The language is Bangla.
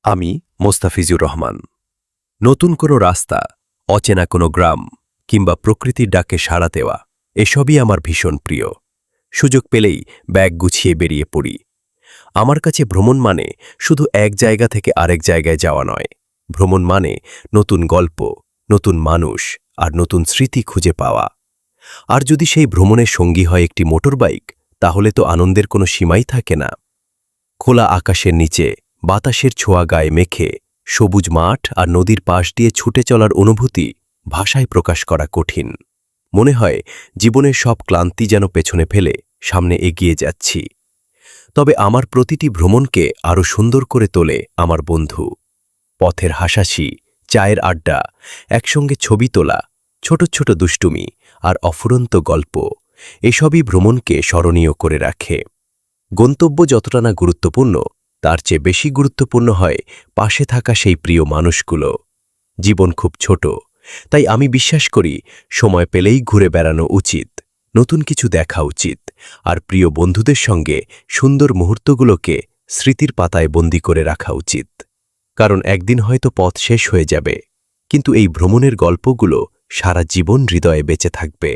আমি মোস্তাফিজুর রহমান। নতুন কোনো রাস্তা, অচেনা কোনো গ্রাম কিংবা প্রকৃতির ডাকে সাড়া দেওয়া এসবই আমার ভীষণ প্রিয়। সুযোগ পেলেই ব্যাগ গুছিয়ে বেরিয়ে পড়ি। আমার কাছে ভ্রমণ মানে শুধু এক জায়গা থেকে আরেক জায়গায় যাওয়া নয়। ভ্রমণ মানে নতুন গল্প, নতুন মানুষ আর নতুন স্মৃতি খুঁজে পাওয়া। আর যদি সেই ভ্রমণের সঙ্গী হয় একটি মোটরবাইক, তাহলে তো আনন্দের কোনো সীমাই থাকে না। খোলা আকাশের নিচে বাতাসের ছোঁয়া গায়ে মেখে সবুজ মাঠ আর নদীর পাশ দিয়ে ছুটে চলার অনুভূতি ভাষায় প্রকাশ করা কঠিন। মনে হয় জীবনের সব ক্লান্তি যেন পেছনে ফেলে সামনে এগিয়ে যাচ্ছি। তবে আমার প্রতিটি ভ্রমণকে আরও সুন্দর করে তোলে আমার বন্ধু। পথের হাসাশি, চায়ের আড্ডা, একসঙ্গে ছবি তোলা, ছোট ছোট দুষ্টুমি আর অফুরন্ত গল্প এসবই ভ্রমণকে স্মরণীয় করে রাখে। গন্তব্য যতটা না গুরুত্বপূর্ণ, তার চেয়ে বেশি গুরুত্বপূর্ণ হয় পাশে থাকা সেই প্রিয় মানুষগুলো। জীবন খুব ছোট, তাই আমি বিশ্বাস করি সময় পেলেই ঘুরে বেড়ানো উচিত, নতুন কিছু দেখা উচিত আর প্রিয় বন্ধুদের সঙ্গে সুন্দর মুহূর্তগুলোকে স্মৃতির পাতায় বন্দী করে রাখা উচিত। কারণ একদিন হয়তো পথ শেষ হয়ে যাবে, কিন্তু এই ভ্রমণের গল্পগুলো সারা জীবন হৃদয়ে বেঁচে থাকবে।